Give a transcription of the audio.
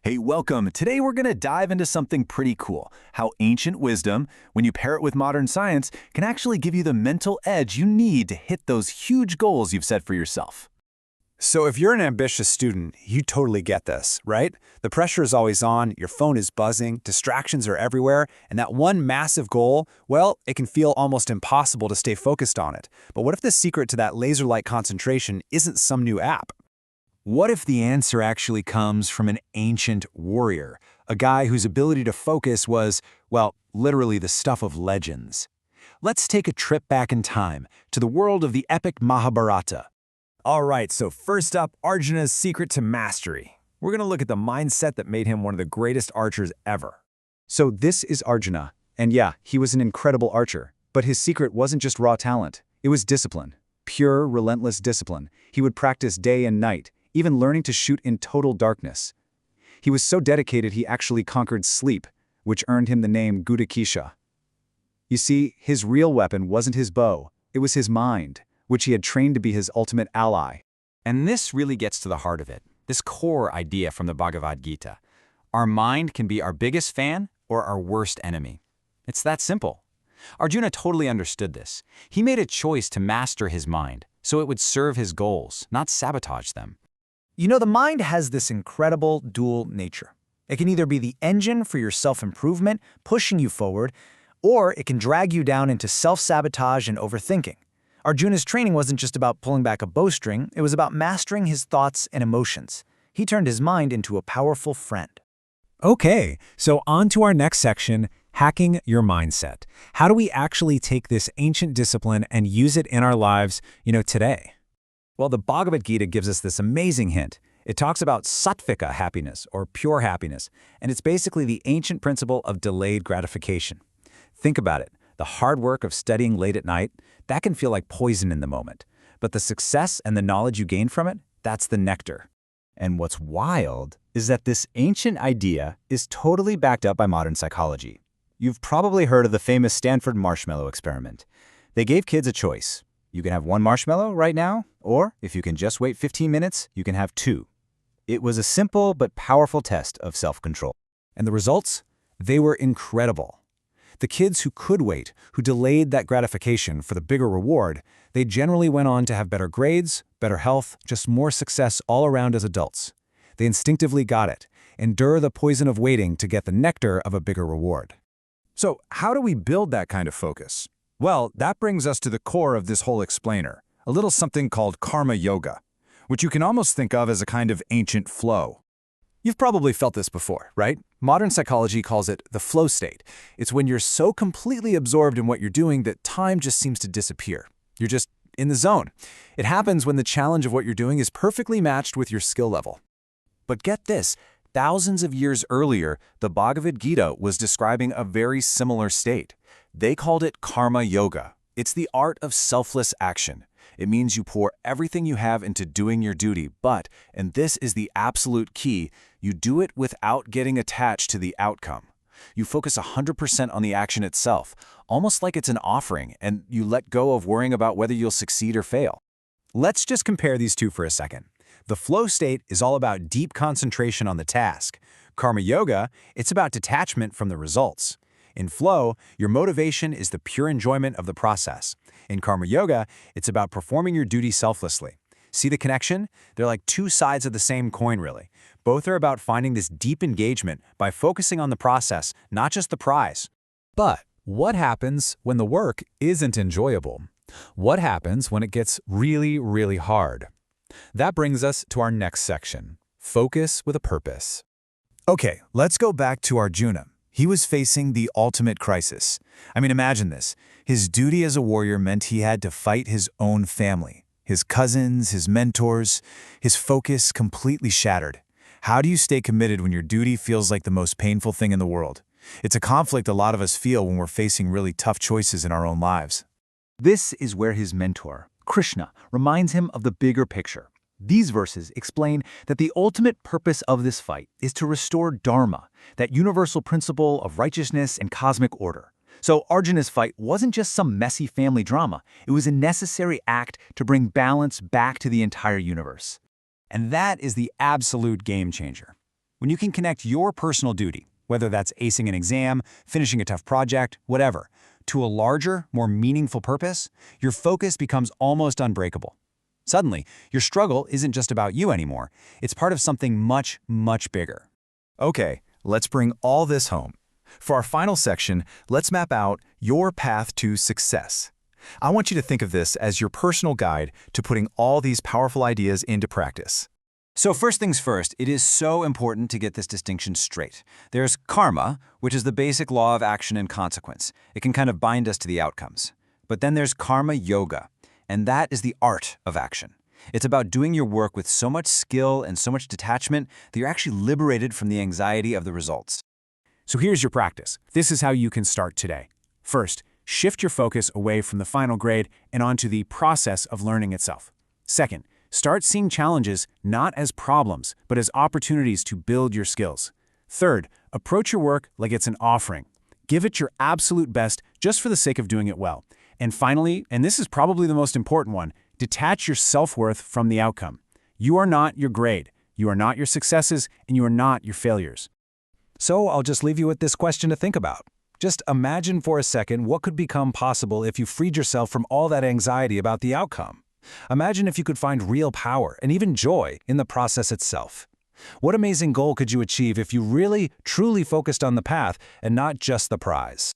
Hey, welcome. Today we're going to dive into something pretty cool, how ancient wisdom, when you pair it with modern science, can actually give you the mental edge you need to hit those huge goals you've set for yourself. So if you're an ambitious student, you totally get this, right? The pressure is always on, your phone is buzzing, distractions are everywhere, and that one massive goal, well, it can feel almost impossible to stay focused on it. But what if the secret to that laser-like concentration isn't some new app? What if the answer actually comes from an ancient warrior, a guy whose ability to focus was, well, literally the stuff of legends? Let's take a trip back in time to the world of the epic Mahabharata. All right, so first up, Arjuna's secret to mastery. We're going to look at the mindset that made him one of the greatest archers ever. So this is Arjuna, and yeah, he was an incredible archer, but his secret wasn't just raw talent. It was discipline, pure, relentless discipline. He would practice day and night, even learning to shoot in total darkness. He was so dedicated he actually conquered sleep, which earned him the name Gudakisha. You see, his real weapon wasn't his bow, it was his mind, which he had trained to be his ultimate ally. And this really gets to the heart of it, this core idea from the Bhagavad Gita. Our mind can be our biggest fan or our worst enemy. It's that simple. Arjuna totally understood this. He made a choice to master his mind, so it would serve his goals, not sabotage them. You know, the mind has this incredible dual nature. It can either be the engine for your self-improvement, pushing you forward, or it can drag you down into self-sabotage and overthinking. Arjuna's training wasn't just about pulling back a bowstring, it was about mastering his thoughts and emotions. He turned his mind into a powerful friend. Okay, so on to our next section, hacking your mindset. How do we actually take this ancient discipline and use it in our lives, today? Well, the Bhagavad Gita gives us this amazing hint. It talks about sattvika happiness, or pure happiness, and it's basically the ancient principle of delayed gratification. Think about it. The hard work of studying late at night, that can feel like poison in the moment. But the success and the knowledge you gain from it, that's the nectar. And what's wild is that this ancient idea is totally backed up by modern psychology. You've probably heard of the famous Stanford marshmallow experiment. They gave kids a choice. You can have one marshmallow right now, or if you can just wait 15 minutes, you can have two. It was a simple but powerful test of self-control. And the results? They were incredible. The kids who could wait, who delayed that gratification for the bigger reward, they generally went on to have better grades, better health, just more success all around as adults. They instinctively got it, endure the poison of waiting to get the nectar of a bigger reward. So how do we build that kind of focus? Well, that brings us to the core of this whole explainer, a little something called karma yoga, which you can almost think of as a kind of ancient flow. You've probably felt this before, right? Modern psychology calls it the flow state. It's when you're so completely absorbed in what you're doing that time just seems to disappear. You're just in the zone. It happens when the challenge of what you're doing is perfectly matched with your skill level. But get this, thousands of years earlier, the Bhagavad Gita was describing a very similar state. They called it karma yoga. It's the art of selfless action. It means you pour everything you have into doing your duty, but, and this is the absolute key, you do it without getting attached to the outcome. You focus 100% on the action itself, almost like it's an offering, and you let go of worrying about whether you'll succeed or fail. Let's just compare these two for a second. The flow state is all about deep concentration on the task. Karma yoga, it's about detachment from the results. In flow, your motivation is the pure enjoyment of the process. In karma yoga, it's about performing your duty selflessly. See the connection? They're like two sides of the same coin, really. Both are about finding this deep engagement by focusing on the process, not just the prize. But what happens when the work isn't enjoyable? What happens when it gets really, really hard? That brings us to our next section, focus with a purpose. Okay, let's go back to Arjuna. He was facing the ultimate crisis. I mean, imagine this. His duty as a warrior meant he had to fight his own family, his cousins, his mentors, his focus completely shattered. How do you stay committed when your duty feels like the most painful thing in the world? It's a conflict a lot of us feel when we're facing really tough choices in our own lives. This is where his mentor, Krishna, reminds him of the bigger picture. These verses explain that the ultimate purpose of this fight is to restore Dharma, that universal principle of righteousness and cosmic order. So Arjuna's fight wasn't just some messy family drama, it was a necessary act to bring balance back to the entire universe. And that is the absolute game changer. When you can connect your personal duty, whether that's acing an exam, finishing a tough project, whatever, to a larger, more meaningful purpose, your focus becomes almost unbreakable. Suddenly, your struggle isn't just about you anymore. It's part of something much, much bigger. Okay, let's bring all this home. For our final section, let's map out your path to success. I want you to think of this as your personal guide to putting all these powerful ideas into practice. So first things first, it is so important to get this distinction straight. There's karma, which is the basic law of action and consequence. It can kind of bind us to the outcomes. But then there's karma yoga, and that is the art of action. It's about doing your work with so much skill and so much detachment that you're actually liberated from the anxiety of the results. So here's your practice. This is how you can start today. First, shift your focus away from the final grade and onto the process of learning itself. Second, start seeing challenges not as problems, but as opportunities to build your skills. Third, approach your work like it's an offering. Give it your absolute best just for the sake of doing it well. And finally, and this is probably the most important one, detach your self-worth from the outcome. You are not your grade, you are not your successes, and you are not your failures. So I'll just leave you with this question to think about. Just imagine for a second what could become possible if you freed yourself from all that anxiety about the outcome. Imagine if you could find real power and even joy in the process itself. What amazing goal could you achieve if you really, truly focused on the path and not just the prize?